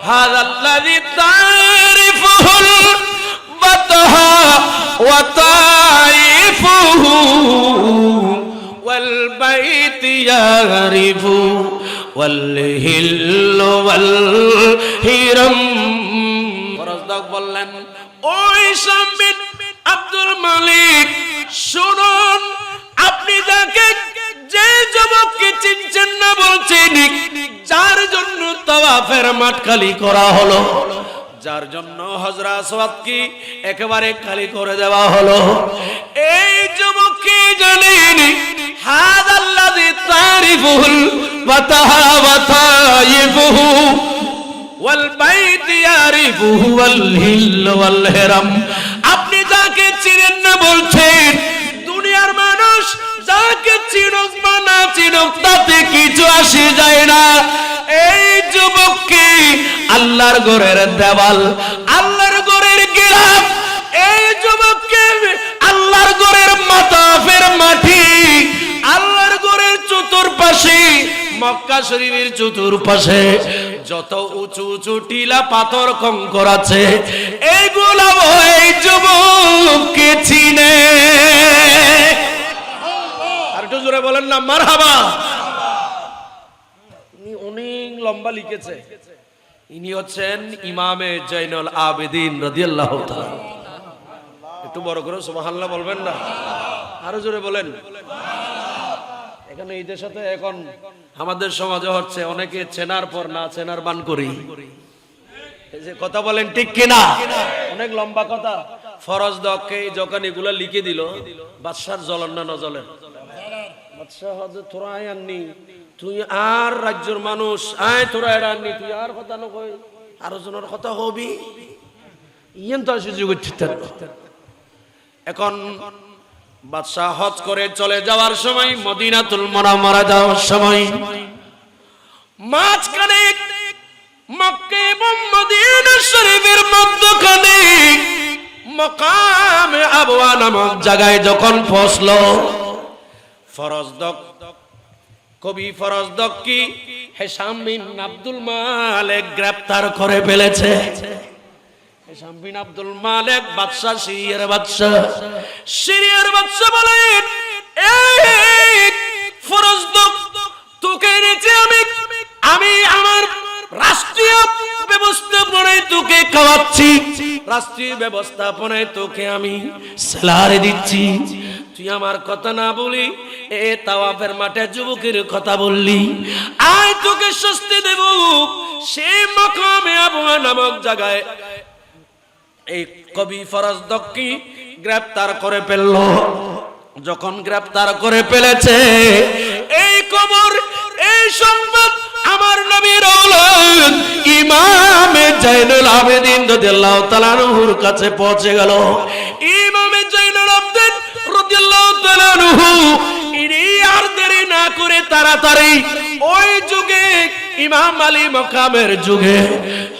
হাযাল্লাযী তারিফুল বাতহা ওয়া তাইফুহু ওয়াল বাইতি ইয়ারিফু ওয়াল হিল্লু ওয়াল হিরাম। ফরজদক বললেন, ওই শামিন আব্দুল মালিক শুনুন, আপনি যাকে যে যুবককে চিনছেন না বলছেন, যার জন্য তাওয়াফের মাঠ খালি করা হলো, যার জন্য হজরা আসওয়াদ কি একেবারে খালি করে দেওয়া হলো, এই যুবককে জানেন? হাযাল্লাযী তারিফুল বাতাহা ওয়া তাইফুহু ওয়াল বাইতি ইয়ারিফুহু ওয়াল হিল্লু ওয়াল হিরাম। আপনি যাকে চিনেন না বলছেন, দুনিয়ার মানুষ যাকে চিনুক বা না চিনুক তাতে কিছু আসে যায় না। এই যুবককে আল্লাহর ঘরের দেওয়াল, আল্লাহর ঘরের গিলাফ, এই যুবককে আল্লাহর ঘরের মাতাফের মাটি, আল্লাহর ঘরের চতুর্পাশে, মক্কা শরীফের চতুর্পাশে যত উঁচু উঁচু টিলা পাথর কঙ্কর আছে, এইগুলা এই যুবককে চিনে। আর একটু জোরে বলেন না মারহাবা। উনি অনেক লম্বা লিখেছে। ইনি হচ্ছেন ইমামে জয়নুল আবেদিন রাদিয়াল্লাহু তাআলা। একটু বড় করে সুবহানাল্লাহ বলবেন না? আরো জোরে বলেন। এখানে এই দেশে তো এখন আমাদের সমাজে হচ্ছে অনেকে চেনার পর না চেনার বান করি। এই যে কথা বলেন ঠিক কিনা? অনেক লম্বা কথা। ফরজদকে যখন এগুলো লিখে দিল, বাদশার জ্বলন না নজলেন? বাদশাহ হযরত তোরা আননি, তুই আর রাজ্যের মানুষ আয়, তোরা এরা আননি, তুই আর কথা নকই, আরো জনের কথা হবি, ইয়েন তো সুযোগ উঠতেন। এখন বাদশাহ হজ করে চলে যাওয়ার সময়, মদিনাতুল মুনাওয়ারা যাওয়ার সময়, মাঝখানে মক্কা এবং মদিনা শরীফের মধ্যখানে মাকামে আবওয়া নামক জায়গায় যখন পৌঁছলো, ফরজদক কবি ফরজদক কি হিশাম বিন আব্দুল মালিক গ্রেফতার করে ফেলেছে। হিশাম বিন আব্দুল মালিক বাদশা, সিরিয়ার বাদশা বলেন, এই ফরজদক, তোকে এনেছি আমি আমার রাষ্ট্রীয় ব্যবস্থাপনায় তোকে খাওয়াচ্ছি, রাষ্ট্রীয় ব্যবস্থাপনায় তোকে আমি স্যালারি দিচ্ছি, তুই আমার কথা না বলি এ তাওয়াফের মাঠে যুবকের কথা বললি, আয় তোকে শাস্তি দেব। সেই মাকামে আবওয়া নামক জায়গায় এই কবি ফরজদককে গ্রেফতার করে ফেলল। যখন গ্রেফতার করে ফেলেছে, এই খবর, এই সংবাদ আমার নবীর আওলাদ ইমামে জয়নুল আবেদিন রাদিয়াল্লাহু তাআলা আনহুর কাছে পৌঁছে গেল। ইমামে জয়নুল আবেদিন রাদিয়াল্লাহু তাআলা আনহু ইনি আর দেরি না করে তাড়াতাড়ি ওই যুগে ইমাম আলী মাকামের যুগে,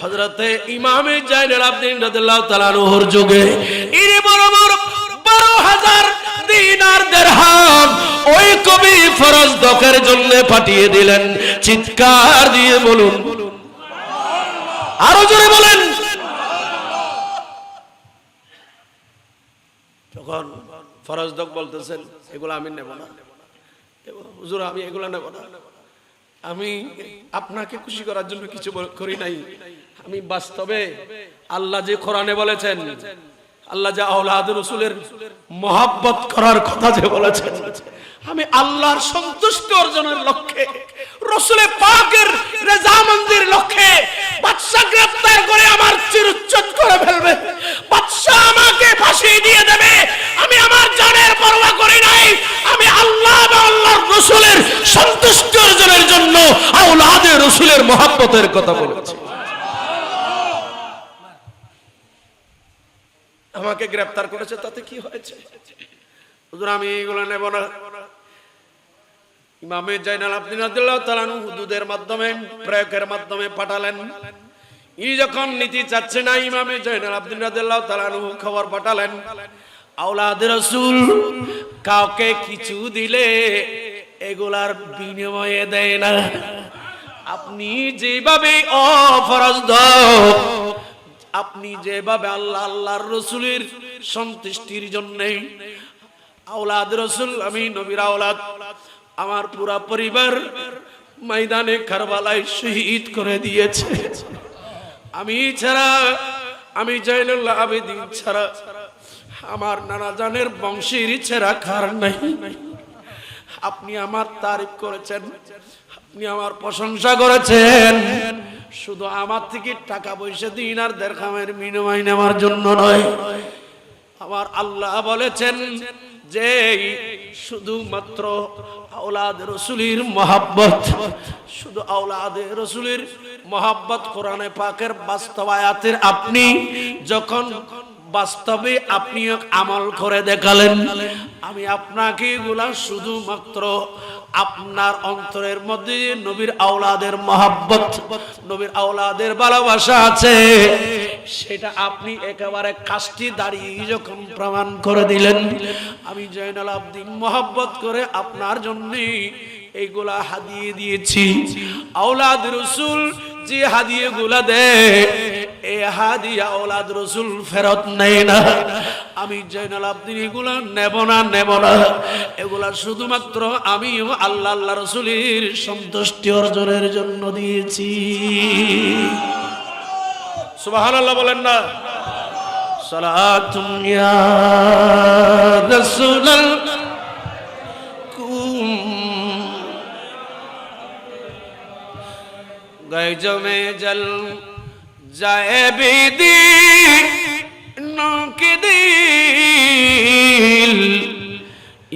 হযরতে ইমামে জয়নুল আবেদিন রাদিয়াল্লাহু তাআলা আনহুর যুগে ইনি বরাবর 12,000 দিনার দিরহাম ওই কবি ফরজদকের জন্য পাঠিয়ে দিলেন। চিৎকার দিয়ে বলুন, আরো জোরে বলেন। তখন ফরজদক বলতেছেন, এগুলো আমি নেব না হুজুর, আমি এগুলো নেব না, আমি আপনাকে খুশি করার জন্য কিছু করি নাই, আমি বাস্তবে আল্লাহ যে কোরআনে বলেছেন, আল্লাহ যে আওলাদ রাসূলের মহব্বত করার কথা যে বলেছেন, আমি আল্লাহর সন্তুষ্টি অর্জনের লক্ষ্যে, রাসূল পাকের রেজামন্দির লক্ষ্যে বাদশা গ্রেফতার করে আমার চিরুচ্ছেদ করে ফেলবে, বাদশা আমাকে ফাঁসি দিয়ে দেবে, আমি আমার জানের পরোয়া করি নাই, আমি আল্লাহ এবং আল্লাহর রাসূলের সন্তুষ্টি অর্জনের জন্য আওলাদে রাসূলের মহব্বতের কথা বলেছি। আমাকে গ্রেফতার করেছে, তাতে কি হয়েছে হুজুর, আমি এগুলো নেব না। ইমামে জয়নুল আবেদিন রাদিয়াল্লাহু তাআলা আনহু হুদুদের মাধ্যমে, প্রয়োগের মাধ্যমে পাঠালেন। ইনি যখন নীতি চাচ্ছে না, ইমামে জয়নুল আবেদিন রাদিয়াল্লাহু তাআলা আনহু খবর পাঠালেন, আওলাদে রাসূল কাউকে কিছু দিলে এগুলার বিনিময়ে দেয় না, আপনি যেভাবে ফরজ আপনি যেভাবে আল্লাহ আল্লাহর রাসূলের সন্তুষ্টির জন্য আওলাদ রাসূল, আমি নবীর আওলাদ, আমার পুরা পরিবার ময়দানে কারবালায় শহীদ করে দিয়েছে। আমি ছাড়া, আমি জয়নুল আবেদিন ছাড়া, আমার নানা জানের বংশের ছাড়া কার নাই। আপনি আমার তারিফ করেছেন, আপনি আমার প্রশংসা করেছেন, শুধু আমার থেকে টাকা পয়সা দিন আর দেড়খামের বিনিময় নেওয়ার জন্য নয়। আমার আল্লাহ বলেছেন যে শুধুমাত্র আওলাদ রাসূলের মহব্বত, শুধু আওলাদ রাসূলের মহব্বত কোরআনে পাকের বাস্তবায়াতের আপনি যখন বাস্তবে আপনি আমল করে দেখালেন, আমি আপনাকে এগুলা শুধুমাত্র আপনার অন্তরের মধ্যে নবীর আওলাদের মহব্বত, নবীর আওলাদের ভালোবাসা আছে, সেটা আপনি একেবারে কাষ্টি দাঁড়িয়ে যখন প্রমাণ করে দিলেন, আমি জয়নুল আবেদিন মহব্বত করে আপনার জন্য এইগুলা হাদিয়ে দিয়েছি। আওলাদ রাসূল যে হাদিয়ে গুলা দেয়, এই হাদিয়া আওলাদ রাসূল ফেরত নেয় না। আমি জয়নুল আবেদিন এগুলা নেব না। এগুলা শুধুমাত্র আমি আল্লাহ আল্লাহ রাসূলের সন্তুষ্টি অর্জনের জন্য দিয়েছি। সুবহানাল্লাহ বলেন না? সালাতুন ইয়া রাসূলাল্লাহ गैजो में जल जाए बेदी नौके दिल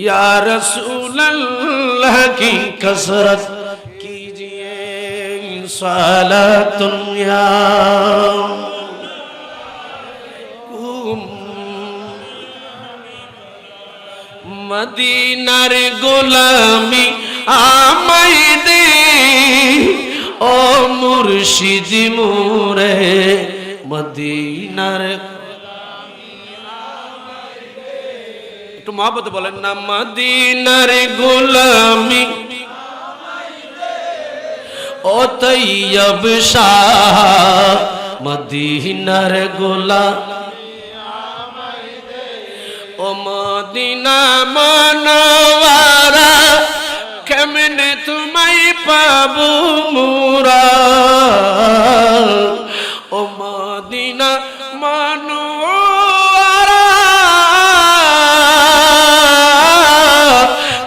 या रसूल अल्लाह की कसरत कीजिए सलातुन या मदीनार गोलामी आमाई दे ও মুর্শিদ মোরে মদিনার, একটু মহব্বত বলেন না, মদিনার গোলামি ও তৈয়ব শাহ মদিনার গোলামি, ও মদিনা মনোয়ারা কেমনে তোমায় পাবো মোরা, ও মদিনা মনোয়ারা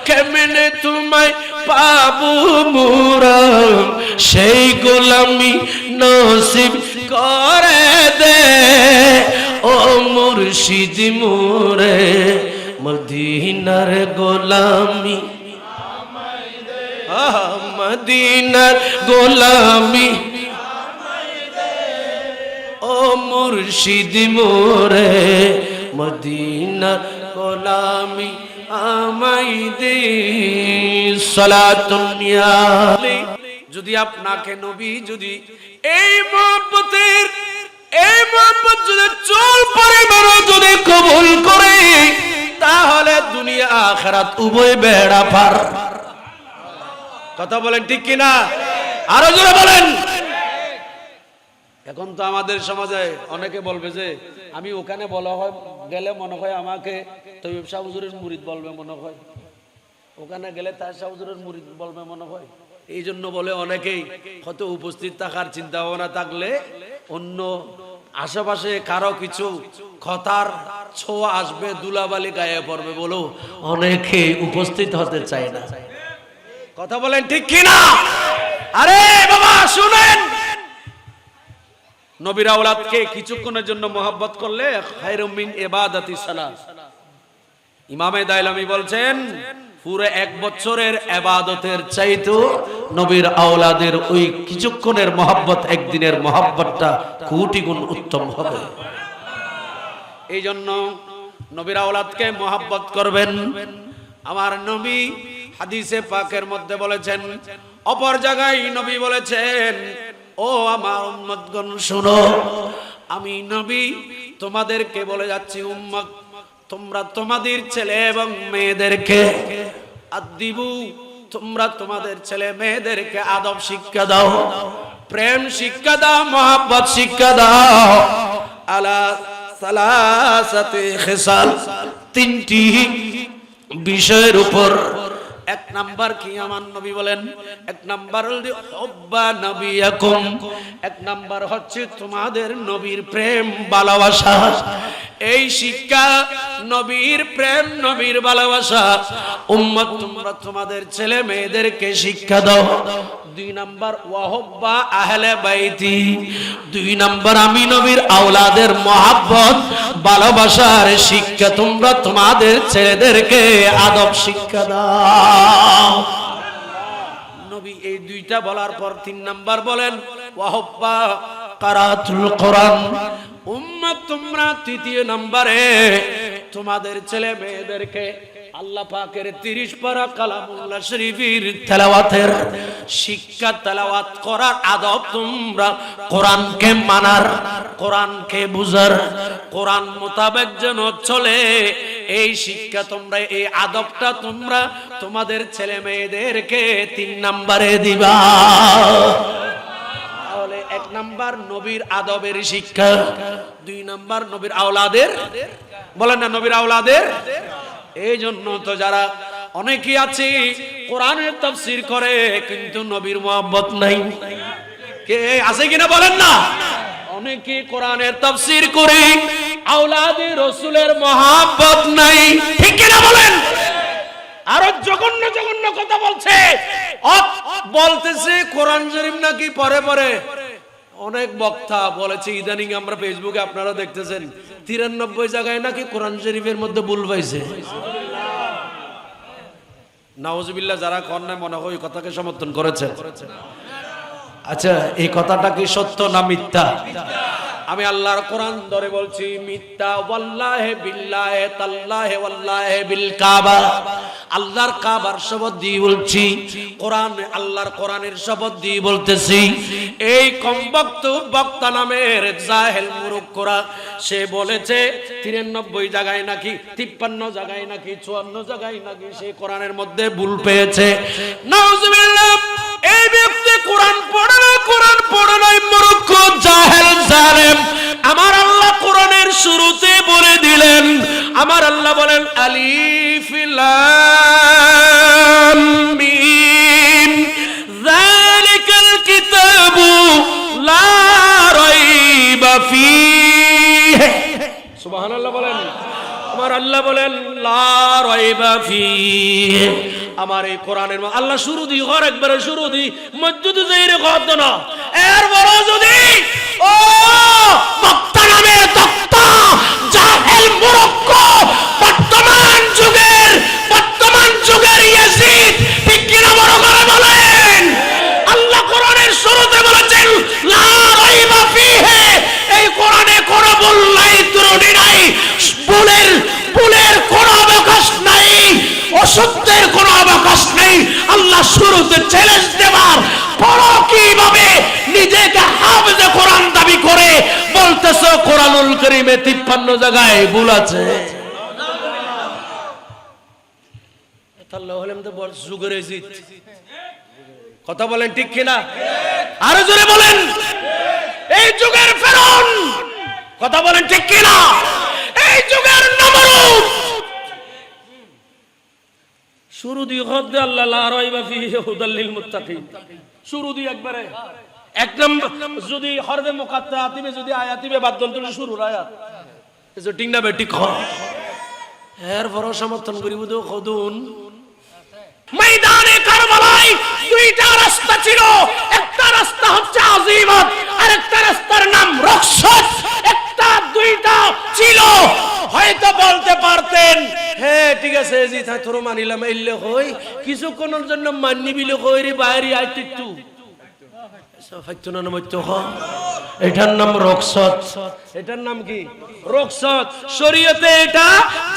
কেমনে তোমায় পাবো মোরা, সেই গোলামি নসিব করে দে ও মুর্শিদ মোরে মদিনার গোলামি, মদিনার গোলামি ও মুর্শিদ মোরে মদিনার গোলামি আমায় দে সালাতুন ইয়া। যদি আপনাকে নবী যদি এই মহব্বতের এই মহব্বত যদি চল পরিবার যদি কবুল করে, তাহলে দুনিয়া আখিরাত উভয় বেড়া পার। কথা বলেন ঠিক কিনা? আরো জোরে বলেন। এখন তো আমাদের সমাজে অনেকে বলবে যে আমি ওখানে বলা হয় গেলে মনে হয় আমাকে তৈয়ব শাহ হুজুরের মুরিদ বলবে, মনে হয় ওখানে গেলে তার শাহ হুজুরের মুরিদ বলবে মনে হয়। এই জন্য বলে অনেকেই হয়তো উপস্থিত থাকার চিন্তা ভাবনা থাকলে অন্য আশেপাশে কারো কিছু কথার ছোঁয়া আসবে, দুলাবালি গায়ে পড়বে বলো অনেকে উপস্থিত হতে চায় না। কথা বলেন ঠিক কিনা? আরে বাবা শুনেন, নবীর আওলাদকে কিছুক্ষণের জন্য মহব্বত করলে খায়রুম মিন ইবাদাতি সালাত। ইমামে দাইলামি বলছেন পুরো এক বছরের ইবাদতের চাইতে নবীর আওলাদের ওই কিছুক্ষণের মহব্বত, একদিনের মহব্বতটা কোটি গুণ উত্তম হবে। এই জন্য নবীর আওলাদকে মহব্বত করবেন। আমার নবী হাদিসে পাকের মধ্যে বলেছেন, অপর জায়গায় নবী বলেছেন, ও আমার উম্মতগণ শুনো, আমি নবী তোমাদেরকে বলে যাচ্ছি উম্মত, তোমরা তোমাদের ছেলে এবং মেয়েদেরকে আদিবু, তোমরা তোমাদের ছেলে মেয়েদেরকে আদব শিক্ষা দাও, প্রেম শিক্ষা দাও, মহব্বত শিক্ষা দাও। আলা সালাসাতি খিসাল, তিনটি বিষয়ের উপর। এক নাম্বার কি আমার নবী বলেন? এক নাম্বার হল হুব্বা নবিয়াকুম, এক নাম্বার হচ্ছে তোমাদের নবীর প্রেম ভালোবাসা। এই শিক্ষা, নবীর প্রেম, নবীর ভালোবাসা উম্মত তোমরা তোমাদের ছেলে মেয়েদেরকে শিক্ষা দাও। দুই নাম্বার ওয়াহুব্বা আহলে বাইতি, দুই নাম্বার আমি নবীর আওলাদের মহব্বত ভালোবাসার শিক্ষা তোমরা তোমাদের ছেলেদেরকে আদব শিক্ষা দাও। নবী এই দুইটা বলার পর তিন নাম্বার বলেন ওয়াহুব্বা কারাতুল কোরআন। উম্মত তোমরা তৃতীয় নম্বরে তোমাদের ছেলে মেয়েদেরকে আল্লাহ পাকের 30 পারা কালামুল্লাহ শরীফের তেলাওয়াতের শিক্ষা, তেলাওয়াত করার আদব তোমরা কোরআনকে মানার, কোরআনকে বুঝার, কোরআন মোতাবেক যেন চলে এই শিক্ষা তোমরা, এই আদবটা তোমরা তোমাদের ছেলে মেয়েদেরকে 3 নম্বরে দিবা। তাহলে 1 নাম্বার নবীর আদবের শিক্ষা, 2 নাম্বার নবীর আওলাদের, বলেন না নবীর আওলাদের। এই জন্য তো যারা অনেকেই আছে কোরআনের তাফসীর করে কিন্তু নবীর মহব্বত নাই, কে আছে কিনা বলেন না? অনেকে কোরআনের তাফসীর করে আওলাদে রাসূলের মহব্বত নাই, ঠিক কিনা বলেন? আরো জঘন্য জঘন্য কথা বলছে, বলতেছে কোরআন শরীফ নাকি পরে পরে। অনেক বক্তা বলেছে ইদানিং, আমরা ফেসবুকে আপনারা দেখতেছেন 93 জায়গায় নাকি কোরআন শরীফের মধ্যে ভুল পাইছে। নাউজুবিল্লাহ, যারা কন্যা মনে হয় কথাকে সমর্থন করেছে। আচ্ছা, এই কথাটা কি সত্য না মিথ্যা? আমি আল্লাহর কোরআন ধরে বলছি মিথ্যা। ওয়াল্লাহি বিল্লাহি তাল্লাহি ওয়াল্লাহি বিল কাবা, আল্লাহর কাবার শপথ দিয়ে বলছি, কোরআন আল্লাহর কোরআনের শপথ দিয়ে বলতেছি। এই কমবক্ত বক্তা নামের জাহেল মুরুক্করা সে বলেছে 93 জায়গায় নাকি, 53 জায়গায় নাকি, 54 জায়গায় নাকি সে কোরআনের মধ্যে ভুল পেয়েছে। নাউজুবিল্লাহ, এই ব্যক্তি কোরআন পড়ে না, কোরআন পড়ে নাই, মূর্খ জাহেল জালেম। আমার আল্লাহ কোরআনের শুরুতে বলে দিলেন, আমার আল্লাহ বলেন আলিফ লাম মিম যালিকাল কিতাবু লা রাইবা ফীহি। সুবহানাল্লাহ বলেন। আমার আল্লাহ বলেন লা রাইবা ফীহি। আমার এই কোরআনের আল্লাহ শুরু দি ঘর একবারে শুরু দি মসজিদ যাইরে কত না এর বড় যদি ও বক্তা নামে তক্তা জাহেল মুরক্ক বর্তমান যুগের ইয়াজিদ, ঠিক কিনা বড় করে বলেন? আল্লাহ কোরআনের শুরুতে বলেছেন লা রাইবা ফীহি। এই কোরআনে কোনো ভুল নাই, ত্রুটি নাই, ভুলের কোনো অবকাশ নাই, অসত্যের কোনো অবকাশ নেই। আল্লাহ শুরুতে চ্যালেঞ্জ দেবার পরও কিভাবে নিজেকে হাফেজে কোরআন দাবি করে বলতেছো কোরআনুল কারীমে 53 জায়গায় ভুল আছে। আল্লাহ হলেন তো বল যুগের জিত, কথা বলেন ঠিক কিনা? আরো জোরে বলেন। এই যুগের ফেরাউন, কথা বলেন ঠিক কিনা? এই যুগের নমরুদ। শুরু দিয়ে খদ্দে আল্লাহ লা রাইবা ফীহি হুদাল লিল মুত্তাকিন, শুরু দিয়ে একবারে এক নম্বর যদি হরফে মুকাত্তা আতিবে যদি আয়াতিবে বাদ্যন্তরে শুরুর আয়াত এজো ঠিক না বেটি খ এর বড় সমর্থন করিব তো খদুন। ময়দানে কারবালায় দুইটা রাস্তা ছিল, একটা রাস্তা হচ্ছে আজিমত আর একটা রাস্তার নাম রকসত। একটা দুইটা ছিল, হয়তো বলতে পারতেন হ্যাঁ ঠিক আছে জি তাই তোর মানিলাম এলে হই কিছুক্ষণের জন্য মান্নি বিলে কইরি বাইরে আইতে একটু এটার নাম রকসত। এটার নাম কি? রকসত। শরীয়তে এটা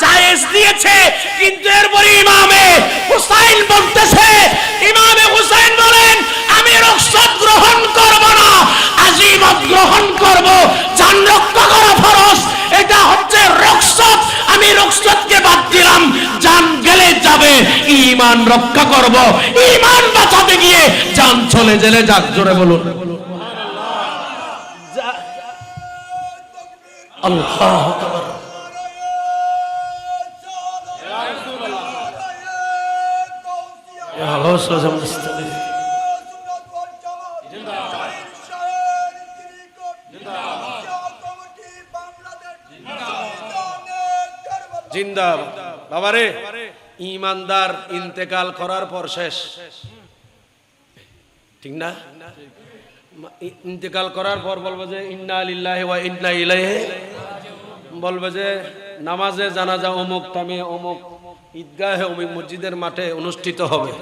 জায়েজ দিয়েছে, কিন্তু এরপরে ইমামে হুসাইন বলতেছে, ইমামে হুসাইন বলেন আমি রকসত গ্রহণ করব না, আজিমত গ্রহণ করব, জান রক্ষা করা ফরজ। এটা হচ্ছে রকসত, আমি রকসতকে বাদ দিলাম, জান গেলে যাবে, ঈমান রক্ষা করব, ঈমান বাঁচাতে গিয়ে জান চলে গেলে যাক, জোরে বলুন আল্লাহু আকবার। ইয়া গাউসুল আজম মুস্তাফি জিন্দাবাদ। বাবারে, ঈমানদার ইন্তেকাল করার পর শেষ, ঠিক না? ইন্তেকাল করার পর বলবে যে ইন্না লিল্লাহি ওয়া ইন্না ইলাইহি, বলবে যে নামাজে জানাজা অমুক টাইমে অমুক ঈদগাহে অমুক মসজিদের মাঠে অনুষ্ঠিত হবে।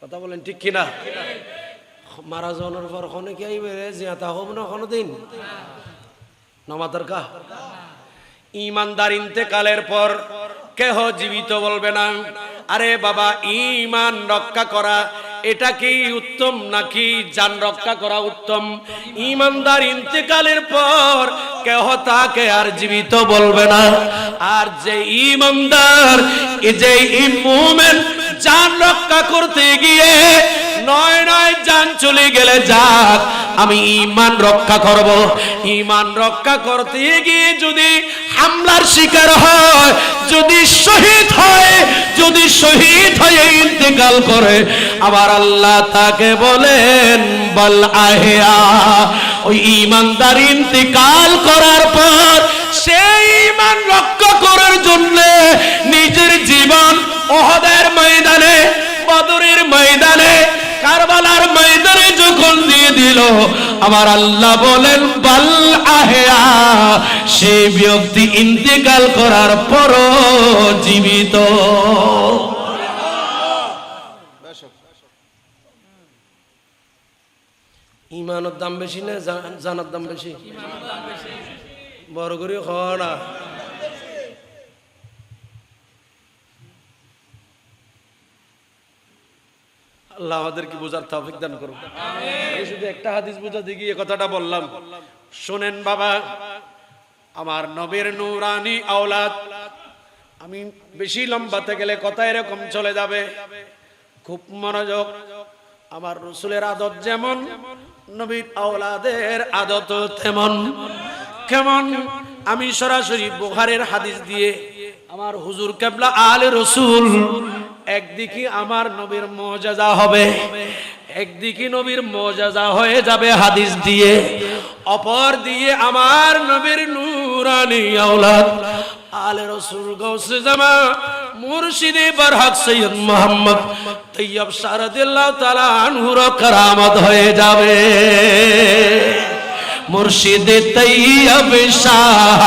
কথা বলেন ঠিক কিনা? মারা যাওয়ার পর ওখানে কি আইবে জিয়াতা হবে না কোনোদিন? নামাজের কা ঈমানদার ইন্তেকালের পর কেহ জীবিত বলবে না। আরে বাবা, ঈমান রক্ষা করা এটা কি উত্তম নাকি জান রক্ষা করা উত্তম? ঈমানদার ইন্তেকালের পর কেহ তাকে আর জীবিত বলবে না। আর যে ঈমানদার, যে মুমিন জান রক্ষা করতে গিয়ে নয় নয় জান চলে গেলে যাক, আমি ঈমান রক্ষা করব, ঈমান রক্ষা করতে গিয়ে যদি হামলার শিকার হয়, যদি শহীদ হয়, যদি শহীদ হয়ে ইন্তেকাল করে, আবার আল্লাহ তাকে বলেন বল আহিয়া। ওই ঈমানদার ইন্তেকাল করার পর সেই ঈমান রক্ষা করার জন্য নিজের জীবন উহুদের ময়দানে, বদরের ময়দানে, কারবালার ময়দানে যখন দিয়ে দিল, আমার আল্লাহ বলেন বাল আহিয়া, সেই ব্যক্তি ইন্তেকাল করার পরও জীবিত। ঈমানের দাম বেশি না জানার দাম বেশি? বড় করে খাওয়া না। আল্লাহ আমাদেরকে বোঝার তৌফিক দান করুন। আমি শুধু একটা হাদিস বোঝাতে গিয়ে কথাটা বললাম। শোনেন বাবা, আমার নবীর নূরানি আওলাদ, আমি বেশি লম্বাতে গেলে কথা এরকম চলে যাবে, খুব মনোযোগ। আমার রাসূলের আদত যেমন, নবীর আওলাদের আদত তেমন। কেমন? আমি সরাসরি বুখারীর হাদিস দিয়ে, আমার হুজুর কিবলা আলে রাসূল, একদিকে আমার নবীর মুজিজা হবে, একদিকে নবীর মুজিজা হয়ে যাবে হাদিস দিয়ে, অপর দিয়ে আমার নবীর নূরানি আওলাদ আলে রাসূল গাউসে জামা মুর্শিদে বরহক সৈয়দ মুহাম্মদ তৈয়ব শাহ রাদিয়াল্লাহু তাআলা আনহুর কারামত হয়ে যাবে। মুর্শিদে তৈয়ব শাহ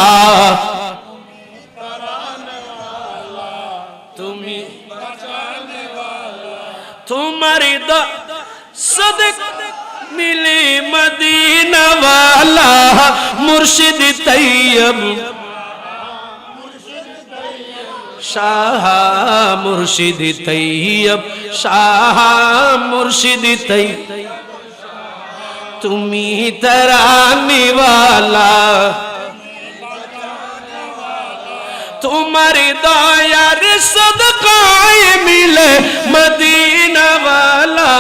তুমি तुम्हारी सदक मिले मदीना वाला मुर्शिद तैयब शाह, मुर्शिद तैयब शाह, मुर्शिद तैयब तुम्ही तराने वाला, तुम्हारी दयार सदकाए मिले मदीना वाला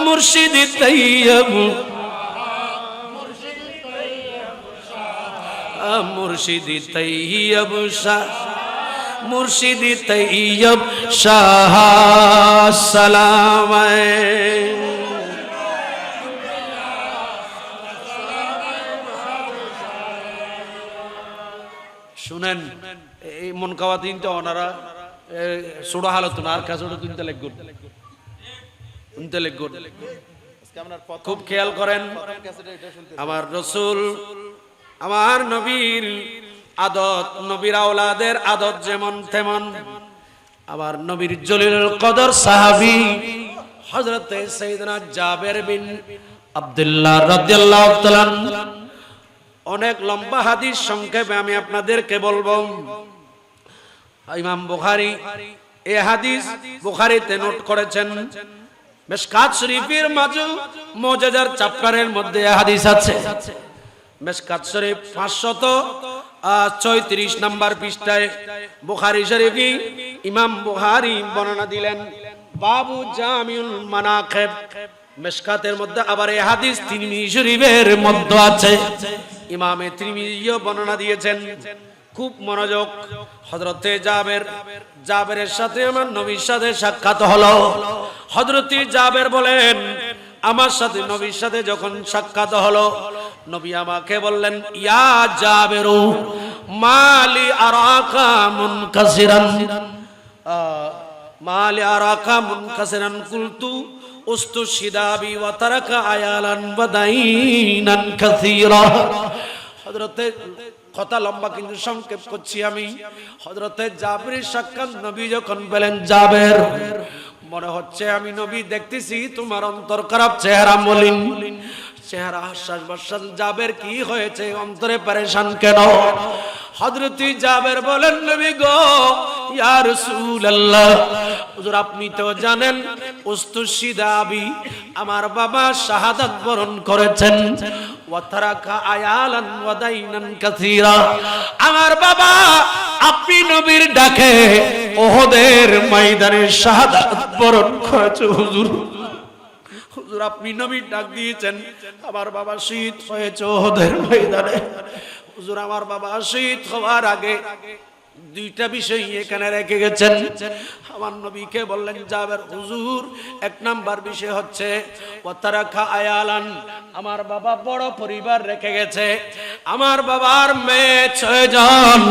मुर्शिद तैयब, मुर्शिद तैयब शाह, मुर्शिद तैयब शाह सलाम। শুনেন, এই মন খাওয়া দিনটা ওনারা ছোড়া হালত না, আর কাছে তিনটা লেগুন শুনতে লেগুন, খুব খেয়াল করেন। আমার রাসূল, আমার নবীর আদত, নবীর আওলাদের আদত যেমন তেমন। আমার নবীর জলিলুল কদর সাহাবী হযরত সাইয়েদনা জাবের বিন আব্দুল্লাহ রাদিয়াল্লাহু তাআলা, অনেক লম্বা হাদিস, সংক্ষেপে আমি আপনাদেরকে বলবো। ইমাম বুখারী এই হাদিস বুখারীতে নোট করেছেন, মিশকাত শরীফের মাঝে মুজিজার চ্যাপ্টারের মধ্যে এই হাদিস আছে। মিশকাত শরীফ 500 34 নম্বর পৃষ্ঠায় বুখারী শরীফে ইমাম বুখারী বর্ণনা দিলেন বাবু জামিউল মানাকিব। মিশকাতের মধ্যে আবার এই হাদিস তিরমিজি শরীফের মধ্যে আছে, ইমামে তিরমিজিও বর্ণনা দিয়েছেন। খুব মনোযোগ। হযরতে জাবেরের সাথে আমার নবীর সাথে সাক্ষাৎ হলো। হযরতে জাবের বলেন আমার সাথে নবীর সাথে যখন সাক্ষাৎ হলো, নবী আমাকে বললেন ইয়া জাবেরু মালি আরাকা মুনকাসিরান কুলতু উস্তুশিদাবি ওয়া তারাকা আয়ালান ওয়া দাইনান কাসীরা। হযরতে কথা লম্বা কিন্তু সংক্ষেপ করছি আমি। হযরতে জাবেরের সাক্ষাৎ নবী যখন বলেন জাবের মনে হচ্ছে আমি নবী দেখতেছি তোমার অন্তর খারাপ, চেহারা মলিন, চেহারা হাস্যাস বাসাস। জাবের কি হয়েছে, অন্তরে পরেশান কেন? হযরতে জাবের বলেন নবী গো ইয়া রাসূলুল্লাহ, হুজুর আপনি তো জানেন উস্তুশিদাবি আমার বাবা শাহাদাত বরণ করেছেন, ওয়া তারাকা আয়ালান ওয়া দাইনান কাসীরা। আমার বাবা আপনি নবীর ডাকে ওহদের ময়দানে শাহাদাত বরণ করেছে। হুজুর হুজুর আপনি নবীর ডাক দিয়েছেন, আমার বাবা শহীদ হয়েছে ওহদের ময়দানে। হুজুর আমার বাবা শহীদ হওয়ার আগে দুইটা বিষয় এখানে রেখে গেছেন। আমার নবীকে বললেন জাবের হুজুর এক নাম্বার বিষয় হচ্ছে ওয়া তারাকা আয়ালান, আমার বাবা বড় পরিবার রেখে গেছে। আমার বাবার মেয়ে 6 জন,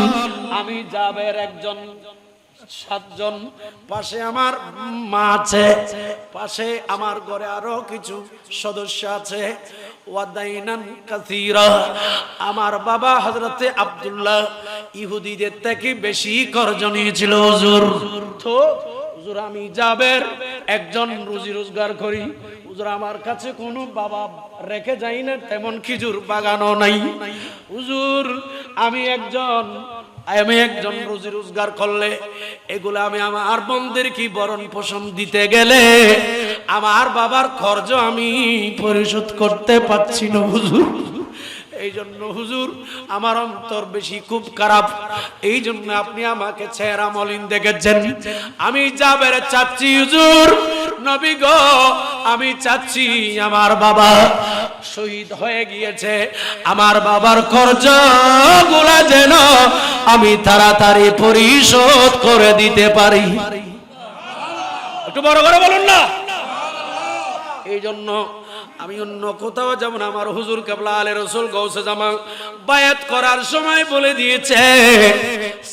আমি জাবের একজন, 7 জন। পাশে আমার মা আছে, পাশে আমার ঘরে আরো কিছু সদস্য আছে। ওয়াদাইনান কাসীরা, আমার বাবা হযরতে আব্দুল্লাহ ইহুদিদের থেকে বেশি কর্জ নিয়েছিল হুজুর। তো হুজুর আমি জাবের একজন রুজি রোজগার করি, হুজুর আমার কাছে কোনো বাবা রেখে যাই না, তেমন খেজুর বাগানও নাই। হুজুর আমি একজন রুজি রোজগার করলে এগুলো আমি আমার বোনদের কি ভরণ পোষণ দিতে গেলে আমার বাবার খরচ আমি পরিশোধ করতে পারছি না হুজুর। এই জন্য হুজুর আমার অন্তর বেশি খুব খারাপ, এই জন্য আপনি আমাকে চেহারা মলিন দেখেছেন। আমি জাবের চাচ্ছি হুজুর নবী গো, আমি চাচ্ছি আমার বাবা শহীদ হয়ে গিয়েছে, আমার বাবার খরচ গুলা যেন আমি তাড়াতাড়ি পরিশোধ করে দিতে পারি। একটু বড় করে বলুন না। এই জন্য আমি অন্য কোথাও যেমন আমার হুজুর কেবলা আলে রসুল গৌসে জামান বায়াত করার সময় বলে দিয়েছে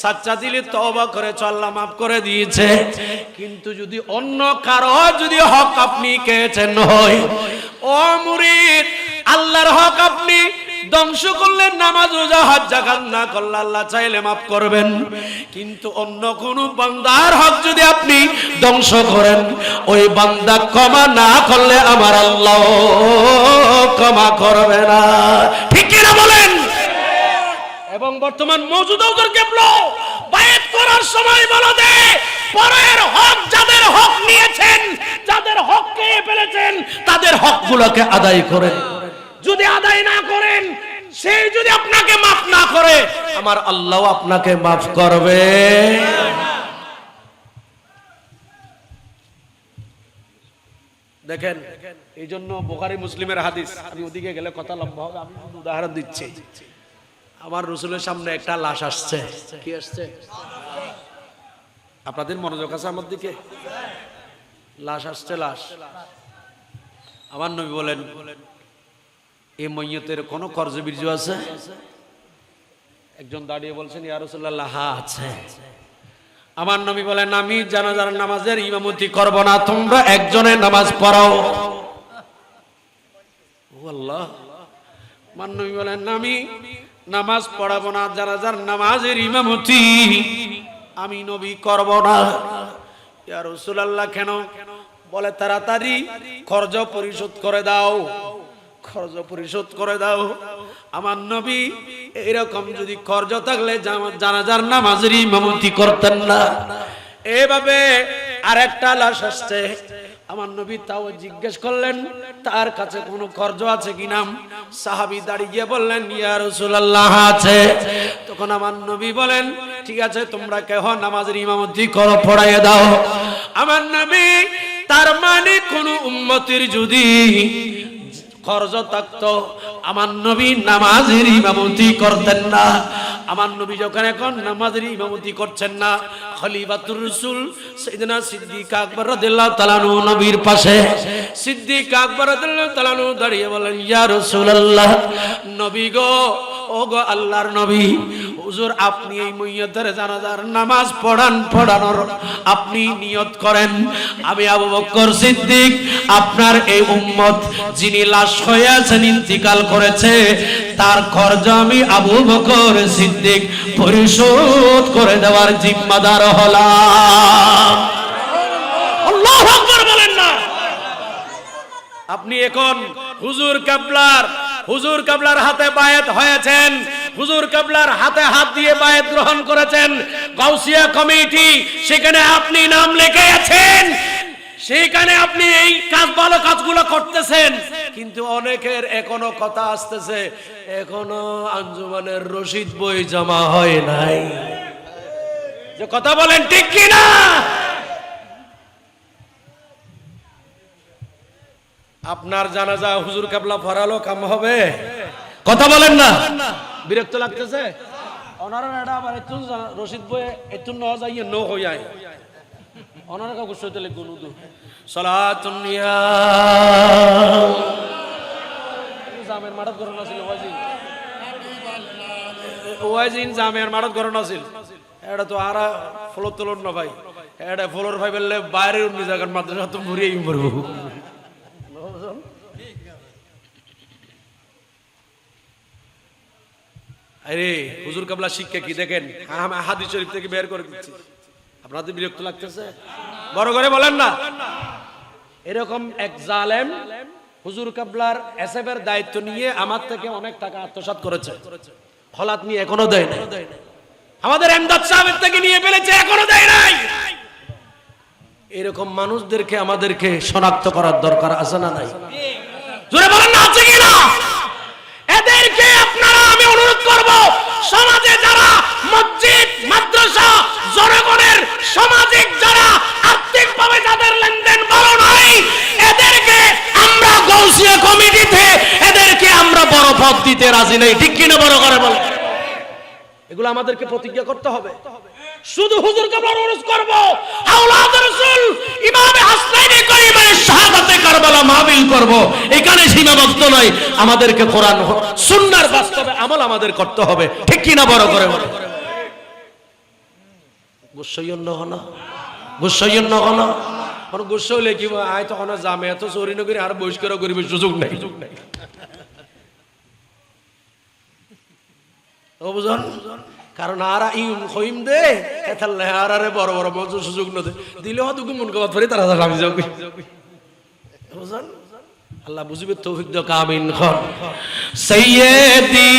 সাচ্চা দিলে তওবা করে আল্লাহ মাফ করে দিয়েছে, কিন্তু যদি অন্য কারো যদি হক আপনি কেছেন হয়, ও মুরিদ আল্লাহর হক আপনি ধ্বংস করলে, নামাজ রোজা হজ যাকাত না করলে আল্লাহ চাইলে মাফ করবেন, কিন্তু অন্য কোন বান্দার হক যদি আপনি ধ্বংস করেন ওই বান্দা ক্ষমা না করলে আমার আল্লাহ ক্ষমা করবে না। ঠিক কি না বলেন? এবং বর্তমান মওজুদা হুজুর কেবলা বায়াত করার সময় বলে দে পরের হক যাদের হক নিয়েছেন, যাদের হক খেয়ে ফেলেছেন তাদের হকগুলোকে আদায় করেন। যদি আদায় না করেন, সেই যদি আপনাকে মাফ না করে আমার আল্লাহ আপনাকে মাফ করবে। দেখেন এই জন্য বুখারী মুসলিমের হাদিস, আমি ওদিকে গেলে কথা লম্বা হবে, আমি শুধু উদাহরণ দিচ্ছি। আমার রাসূলের সামনে একটা লাশ আসছে। কি আসছে? আপনাদের মনোযোগ আছে আমার দিকে? লাশ আসছে, লাশ। আমার নবী বলেন এই মইয়তের কোন কর্জ বীর্য আছে? একজন দাঁড়িয়ে বলছেন ইয়া রাসূলুল্লাহ হ্যাঁ আছে। আমার নবী বলেন আমি জানাজার নামাজের ইমামতি করব না, তোমরা একজনের নামাজ পড়াও। ও আল্লাহ। আমার নবী বলেন আমি নামাজ পড়াবো না, জানাজার নামাজের ইমামতি আমি নবী করব না। ইয়া রাসূলুল্লাহ কেন? বলে তাড়াতাড়ি খরচ পরিশোধ করে দাও, খরচ পরিশোধ করে দাও। আমার নবী এরকম যদি খরচ থাকলে জানাজার নামাজের ইমামতি করতেন না। এভাবে আরেকটা লাশ আসছে। আমার নবী তাও জিজ্ঞেস করলেন তার কাছে কোনো কর্জ আছে কিনা। সাহাবী দাঁড়িয়ে গিয়ে বললেন ইয়া রাসূলুল্লাহ আছে। তখন আমার নবী বলেন ঠিক আছে তোমরা কেহ নামাজের ইমামতি করো, পড়াইয়ে দাও। আমার নবী তার মানে কোন উম্মতের যদি কর্জ থাকতো আমার নবী নামাজের ইমামতি করতেন না। আমার নবী যখন এখন নামাজের ইমামতি করছেন না, খলিফাতুর রাসূল সাইয়েদনা সিদ্দিক আকবর রাদিয়াল্লাহু তাআলা আনহু নবীর পাশে, সিদ্দিক আকবর রাদিয়াল্লাহু তাআলা আনহু দাঁড়িয়ে বলেন ইয়া রাসূলুল্লাহ, নবী গো, ও গো আল্লাহর নবী, হুজুর আপনি এই মুইয়্যতের জানাজার নামাজ পড়ানোর আপনি নিয়ত করেন। আমি আবু বকর সিদ্দিক আপনার এই উম্মত যিনি লাশ হয়ে আছেন, ইন্তিকাল করেছে, তার খরচ আমি আবু বকর সিদ্দিক পরিশোধ করে দেওয়ার জিম্মাদার হলাম। আল্লাহু আকবার বলেন না। আপনি এখন হুজুর কাবলার হাতে বায়াত হয়েছেন, হুজুর কাবলার হাতে হাত দিয়ে বায়াত গ্রহণ করেছেন। গাউসিয়া কমিটি সেখানে আপনি নাম লিখে আছেন, সেখানে আপনি এই ভালো কাজগুলো করতেছেন। কিন্তু অনেকের এখনো কথা আসতেছে, এখনো আঞ্জুমানের রশিদ বই জমা হয় নাই। যে কথা বলেন ঠিক কি না? আপনার জানাজা হুজুর কাবলা পড়ালো কাম হবে? কথা বলেন না। বিরক্ত লাগতেছে? ওনারা এটা আবার একটু রশিদ বই একটু ন যাইয়ে ন হয়ে যায়, ওনারা কাউকে সইতে লিখুন উদু সালাতুন ইয়া জামের মাঠত গরম আছিল, ওয়াজিন জামের মাঠত গরম আছিল। এটা তো আর ফ্লোর তোলন না ভাই, এটা ফ্লোর ভাই বললে বাইরের অন্য জায়গার মাদ্রাসা তো ঘুরিয়েই পড়বো। আরে হুজুর কাবলা শিক্ষা কি দেখেন, হাদিস শরীফ থেকে বের করে দিচ্ছি। আপনাদের বিরক্ত লাগতেছে? বড় করে বলেন না। এরকম এক জালেম হুজুর কাবলার এসএফের দায়িত্ব নিয়ে আমার থেকে অনেক টাকা আত্মসাৎ করেছে, খলাত নিয়ে এখনো দেয় না। আমাদের এমদাদ সাহেবের থেকে নিয়ে ফেলেছে, এখনো দেয় নাই। এরকম মানুষদেরকে আমাদেরকে শনাক্ত করার দরকার আছে না নাই? জোরে বলেন না, আছে কি না? এদেরকে আপনারা, আমি অনুরোধ করব, সমাজে যারা মসজিদ মাদ্রাসা জনগণের সামাজিক যারা আর্থিকভাবে যাদের লেনদেন ভালো নাই, এদেরকে আমরা গাউসিয়া কমিটিতে এদেরকে আমরা বড় পদ দিতে রাজি নাই। ঠিক কিনা? বড় করে বল। এগুলো আমাদেরকে প্রতিজ্ঞা করতে হবে। শুধু হুজুর কাবলার অনুরোধ করব, আওলাদ রাসূল ইমাম হাসান করিমের শাহাদাতে কারবালা মাহফিল করব, এখানে সীমাবদ্ধ নয়। আমাদেরকে কোরআন সুন্নাহর বাস্তবে আমল আমাদের করতে হবে। ঠিক কি না? বড় করে বলে গুসাইয়ন হনা, গুসাইয়ন হনা। আর গুসা হলে কি আয় তখন জামে এত চুরি নকরি আর বহিষ্কার করিবে সুযোগ নাই। বুঝুন, কারণ আর ইম খইম দে এতাল্লাহ আরে বড় বড় মঞ্চ সুযোগ না দিলে হয়তো মন কথা পরে তারা আমি যাও। বুঝুন, আল্লাহ বুঝিবে তৌফিক দাও, আমিন। খন সাইয়্যিদি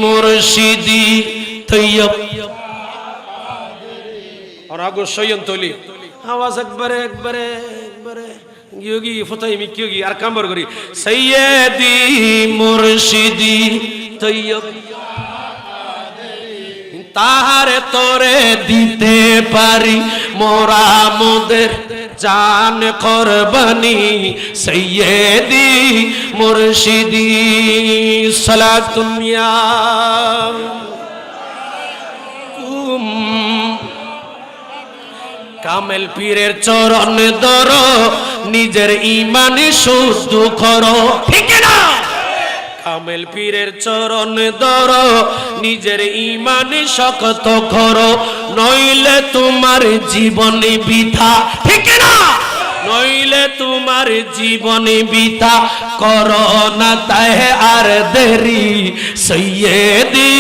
মুর্শিদি তৈয়ব আর আগো সৈয়ন তলি আওয়াজ একবারে একবারে একবারে গিয়োগি ফতাইমি কিয়োগি আর কাম্বর করি সাইয়্যিদি মুর্শিদি তৈয়ব তাহারে তোরে দিতে পারি মোরা মোদের জান কুরবানি সাইয়্যিদি মুর্শিদি সালাতুন ইয়া কামেল পীরের চরণ ধরো, নিজের ঈমান শুদ্ধ করো। ঠিক না? কামেল পীরের চরণ ধরো, নিজের ঈমান শক্ত করো, নইলে তোমার জীবন বৃথা। ঠিক না? নইলে তোমার জীবন বৃথা, করো না তাই আর দেরি সাইয়্যিদি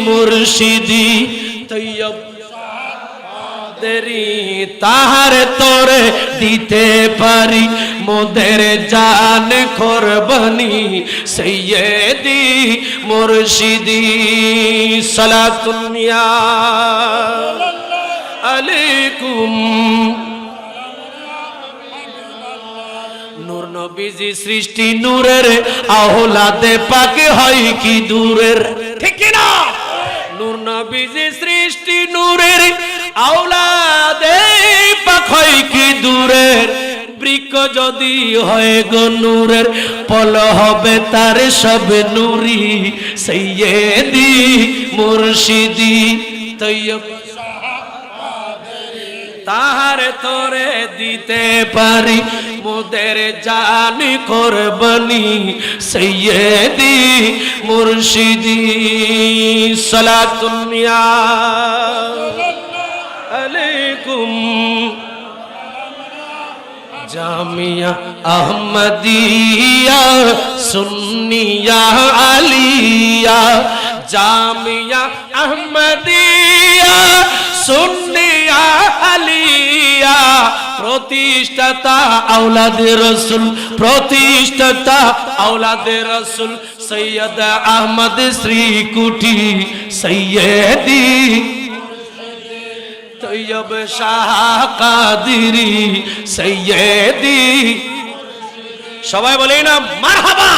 মুর্শিদি তৈয়ব দেরি তাহারে তোরে দিতে পারি মোদের জান কুরবানি সাইয়্যিদি মুর্শিদি সালাতুন ইয়া আলাইকুম নবীজি সৃষ্টি নূরের, আওলাদে পাক হয় কি দূরের, ঠিক কি না? নূর নবীজি সৃষ্টি নূরের, আওলাদে পাক হয় কি দূরের। বৃক্ষ যদি হয় গো নূরের, ফল হবে তার সব নূরি। সৈয়দি মুর্শিদি তৈয়ব তাহার তোরে দিতে পারি মোদের জানি কোরবানি। সৈয়দি মুর্শিদি সালাতুল্লাহ আলাইকুম। জামিয়া আহমদিয়া সুন্নিয়া আলিয়া, জামিয়া আহমদিয়া সুন্নিয়া আলিয়া, প্রতিষ্ঠাতা আওলাদে রাসূল, প্রতিষ্ঠাতা আওলাদে রাসূল সৈয়দ আহমদ শ্রীকুটি। সৈয়দি তৈয়ব শাহ কাদিরি সৈয়দি। সবাই বলে না মারহাবা,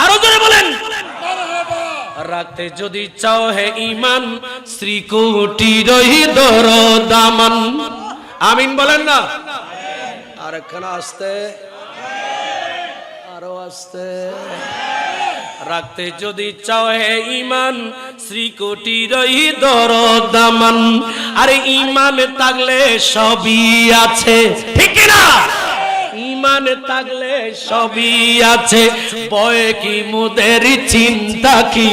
আরো জোরে বলেন। রাখতে যদি চাও হে ইমান, শ্রীকুটি রহি দর দামান। আমিন বলেন না। আর একখানা আসতে, আরো আসতে। রাখতে যদি চাও হে ইমান, শ্রীকুটি রহি দর দামান। আরে ইমান থাকলে সবই আছে, ঠিক না? ইমান থাকলে সবই আছে, ভয় কি মোদের চিন্তা কি।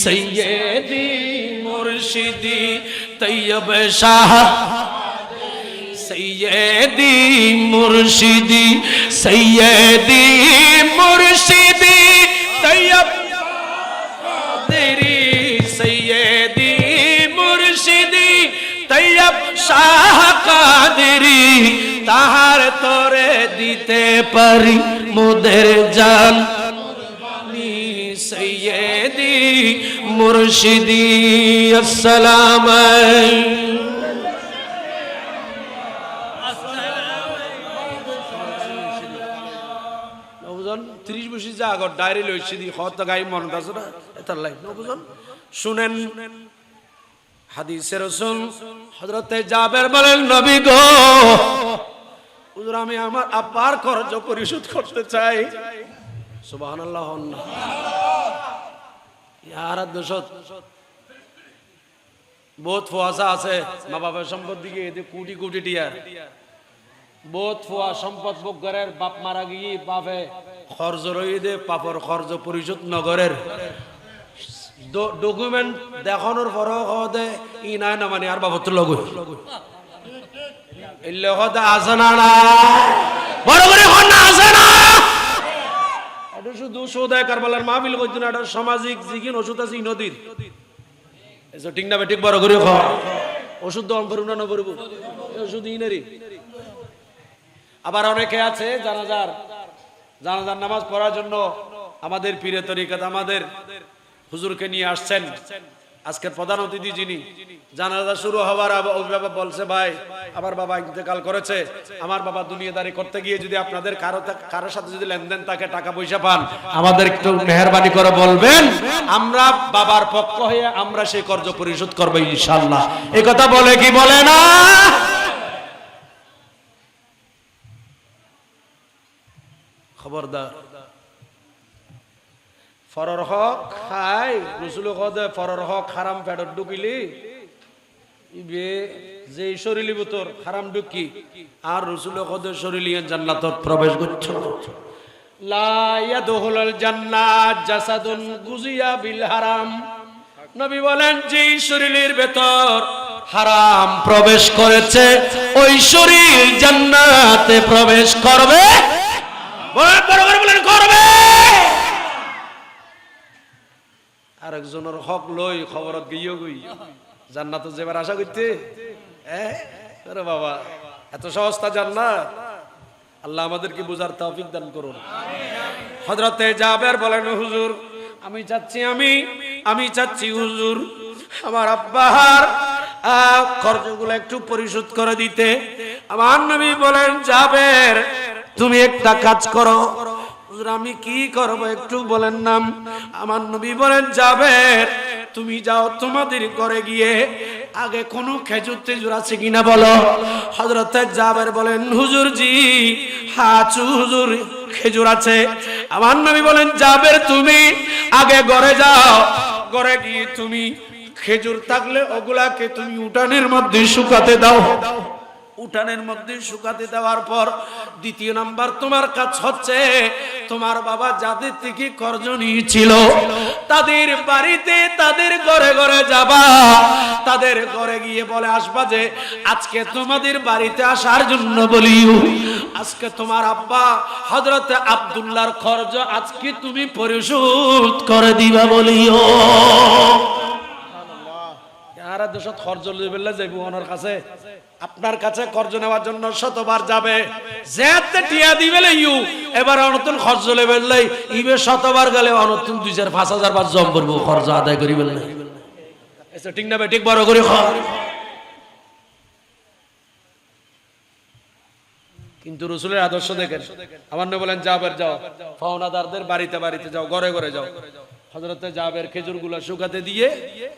সৈয়দি মুর্শিদি তৈয়ব শাহ, সৈয়দি মুর্শিদি, সৈয়দি মুর্শিদি তৈয়ব তেরি, সৈয়দি মুর্শিদি তৈয়ব শাহ কাদেরি। তাহার তোরে দিতে পারি মোদের জান। সৈয়দি মুর্শিদি আসসালাম। 30 বছর যা আগর ডায়রি লইছি দি কত গাই মনত আছে না এটার লাইন বুঝুন শুনেন। হাদিসে রাসূল হযরতে জাবের বলেন, নবী গো হুজুর আমি আমার আব্বার খরচ পরিশোধ করতে চাই। সুবহানাল্লাহ। ইয়ার দশত বহুত ফুয়াশা আছে মা বাবার সম্পদ দিকে এতে কোটি কোটি টিয়া বহুত ফুয়া সম্পদ ভোগ করার বাপ মারা গিয়ে বাপে খরচ রই দে পাপর খরচ পরিশোধ নগরের ডকুমেন্ট দেখানোর পরও দে ই নাই না মানে আর বাবত লগ এলে হদা আছে না না বড় করে হন না আছে না। এটা শুধু সৌদায় কারবালার মাহফিল করছে না, এটা সামাজিক জিকিন ওষুধ আছে নদীর এসব ঠিক না ঠিক বড় করে খাওয়া ওষুধ দম করুন না নবরব ওষুধ ইনারি। আবার অনেকে আছে জানাজার নামাজ পড়ার জন্য আমাদের পীরে তরিকাত আমাদের হুজুরকে নিয়ে আসছেন। আজকের প্রধান অতিথি যিনি জানাজা শুরু হওয়ার অভিভাবক বলছে, ভাই আমার বাবা ইন্তেকাল করেছে, আমার বাবা দুনিয়াদারি করতে গিয়ে যদি আপনাদের কারোর সাথে যদি লেনদেন থাকে টাকা পয়সা পান আমাদের একটু মেহেরবানি করে বলবেন, আমরা বাবার পক্ষ হয়ে আমরা সেই কর্জ পরিশোধ করবো ইনশাআল্লাহ। এই কথা বলে কি বলে না? খবরদার ফরর হক খাই রসুল কদে ফরর হক হারাম পেটত ঢুকিলি ইবে যে শরীলি ভিতর হারাম ঢুকি আর রসুল কদে শরীলিয়ান জান্নাতত প্রবেশ করছ। লা ইয়াদখুলুল জান্নাত জাসাদুন গুজিয়া বিল হারাম। নবী বলেন যে শরীরের ভেতর হারাম প্রবেশ করেছে ওই শরীর জান্নাতে প্রবেশ করবে। বলেন করবে। আরেকজনের হক লই খবরত গিয়ে গই জান্নাত যেবার আশা করতে আরে বাবা এত সস্তা জান্নাত। আল্লাহ আমাদেরকে বুঝার তৌফিক দান করুন। হযরতে জাবের বলেন, হুজুর আমি চাচ্ছি হুজুর আমার আব্বার খরচগুলো একটু পরিশোধ করে দিতে। আমার নবী বলেন, জাবের তুমি একটা কাজ করো। হুজুর আমি কি করব একটু বলেন নাম। আমার নবী বলেন জাবের তুমি যাও তোমাদের ঘরে গিয়ে আগে কোনো খেজুর তেজুর আছে কিনা বলো। হযরত জাবের বলেন হুজুর জি হ্যাঁ হুজুর খেজুর আছে। আমার নবী বলেন জাবের তুমি আগে ঘরে যাও, ঘরে গিয়ে তুমি খেজুর থাকলে ওগুলাকে তুমি উঠানের মধ্যে শুকাতে দাও। উঠানের মধ্যে শুকাতে দেওয়ার পর দ্বিতীয় নাম্বার তোমার কাজ হচ্ছে তোমার বাবা যাদের থেকে কর্জ নিয়েছিল তাদের বাড়িতে তাদের ঘরে ঘরে যাবা, তাদের ঘরে গিয়ে বলে আসবা যে আজকে তোমাদের বাড়িতে আসার জন্য বলিও আজকে তোমার আব্বা হযরত আব্দুল্লাহর কর্জ আজকে তুমি পরিশোধ করে দিবা বলিও। আর দেশত কর্জ লইবেলা যাইব ওনার কাছে, আপনার কাছে কর্জ নেওয়ার জন্য শতবার যাবে যেতে টিয়া দিবে ইউ এবার অনতুন খরচ লেবেল লাই ইবে শতবার গেলে অনতুন 2,000-5,000 বার জম করব খরচ আদায় করি বললে এসে ঠিক না বে ঠিক বড় করে খাও। কিন্তু রাসূলের আদর্শ দেখেন আমার নবী বলেন জাবের যাও ফাওনাদারদের বাড়িতে বাড়িতে যাও, ঘরে ঘরে যাও। হযরতে জাবের খেজুরগুলো শুকাতে দিয়ে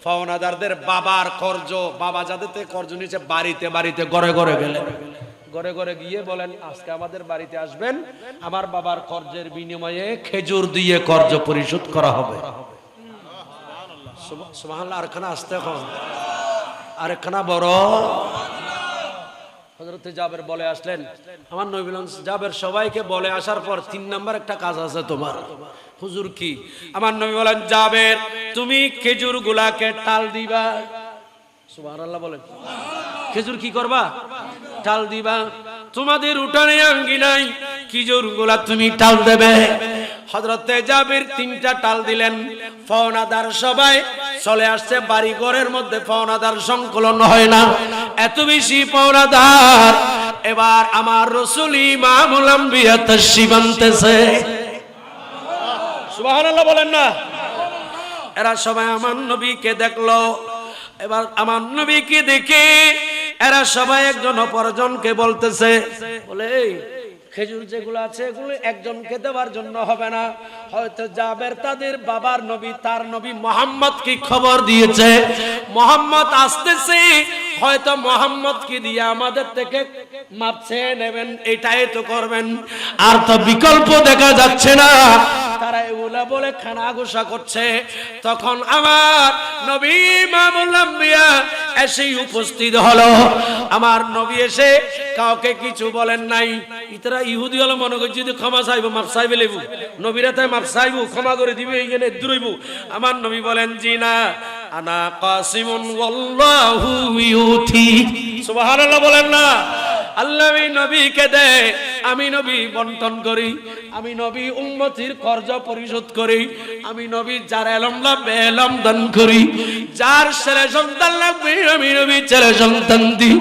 ফাওনাদারদের বাবার কর্জ বাবা যাদেরতে কর্জ নিয়েছে বাড়িতে বাড়িতে ঘরে ঘরে গেলেন। ঘরে ঘরে গিয়ে বলেন আজকে আমাদের বাড়িতে আসবেন, আমার বাবার কর্জের বিনিময়ে খেজুর দিয়ে কর্জ পরিশোধ করা হবে। সুবহানাল্লাহ। আরখানা আসতে এখন আরেকখানা বড়। হযরতে জাবের বলে আসলেন, আমার নবী বলেন জাবের সবাইকে বলে আসার পর 3 নাম্বার একটা কাজ আছে তোমার। হুজুর কি? আমার নবী বলেন জাবের তুমি খেজুর গুলাকে টাল দিবা। সুবহানাল্লাহ বলেন। খেজুর কি করবা? টাল দিবা। তোমাদের উঠানে আঙ্গিনায় খেজুর গুলা তুমি টাল দেবে। হযরতে জাবের 3টা টাল দিলেন। ফাওনাদার সবাই চলে আসছে বাড়ি ঘরের মধ্যে, ফাওনাদার সংকলন হয় না, এত বেশি ফাওনাদার। এবার আমার রাসূল ইমামুল আম্বিয়া তাশরিফ আনতেছে। সুবহানাল্লাহ বলেন না। এরা সবাই আমার নবীকে দেখলো। এবার আমার নবীকে দেখে এরা সবাই একজন অপরজনকে বলতেছে বলে এই খেজুর যেগুলো আছে এগুলো একজনকে দেওয়ার জন্য হবে না, হয়তো জাবের তাদের বাবার নবী তার নবী মুহাম্মদ কি খবর দিয়েছে মুহাম্মদ আসতেছে, হয়তো মুহাম্মদ কি দিয়ে আমাদের থেকে মাপ চেয়ে নেবেন, এটাই তো করবেন, আর তো বিকল্প দেখা যাচ্ছে না। তারা এগুলা বলে খানাঘোষা করছে। তখন আমার নবী ইমামুল আম্বিয়া এসে উপস্থিত হলো। আমার নবী এসে কাউকে কিছু বলেন নাই। ইতরা ইহুদি হলো মনে করছে যদি ক্ষমা চাইবো মাপ চাইবে লেবু, নবীরা তাই মাপ চাইবো ক্ষমা করে দিবে এইখানে দূরইব। আমার নবী বলেন জি না, আনা কাসিমুন ওয়াল্লাহু ইউতি। সুবহানাল্লাহ বলেন না। আল্লাহ নবীকে দেয়, আমি নবী বন্টন করি, আমি নবী উম্মতির কর্জ পরিশোধ করি, আমি নবী যার এলম লাগবে এলম দান করি, যার ছেলে সন্তান লাগবে আমি নবী ছেলে সন্তান দিই।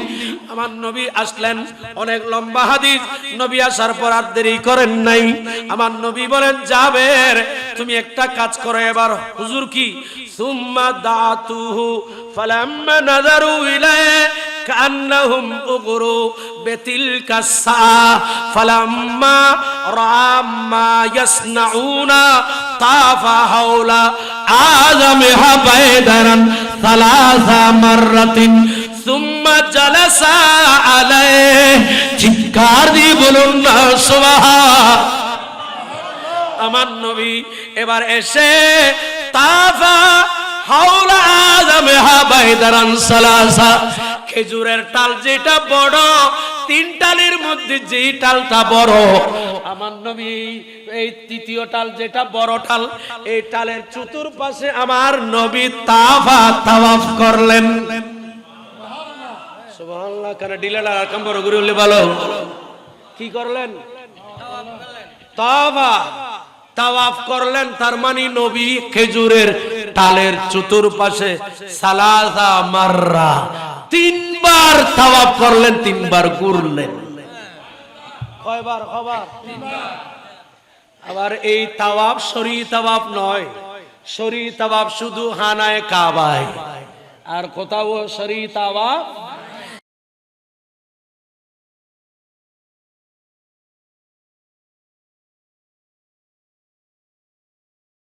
আমার নবী আসলেন, অনেক লম্বা হাদিস। নবী আসার পর আর দেরি করেন নাই। আমার নবী বলেন জাবের তুমি একটা কাজ করো এবার। হুজুর কি? সুম্মা দাতুহু ফালাম্মা নাযারু ইলাইহি কান্নাহুম উগরু বিতিলকা সা ফালাম্মা রাম্মা ইয়াসনাউনা তাফা হাওলা আযামিহা বাইদারান সালাসা মাররাতিন সুম্মা জালাসা আলাইহি। চিৎকার দিয়ে বলুন না সুবহান। আমার নবী এবার এসে তাফা হাওলা আযামিহা বাইদারান সালাসা, খেজুরের টাল যেটা বড়, 3 টালের মধ্যে যে টালটা বড়, আমার নবী এই 3য় টাল যেটা বড় টাল, এই টালের চতুর্পাশে আমার নবী তাওয়াফ করলেন। সুবহানাল্লাহ। কানে ডিলালা কাম বড় করে বললে ভালো। কি করলেন? তাওয়াফ করলেন। তার মানে নবী খেজুরের টালের চতুর্পাশে সালাসা মাররা 3 বার তাওয়াফ করলেন, 3 বার ঘুরলেন। কয়বার? কয়বার? 3 বার। আবার এই তাওয়াফ শরঈ তাওয়াফ নয়, শরঈ তাওয়াফ শুধু হানায়ে কাবায়, আর কোথাও শরঈ তাওয়াফ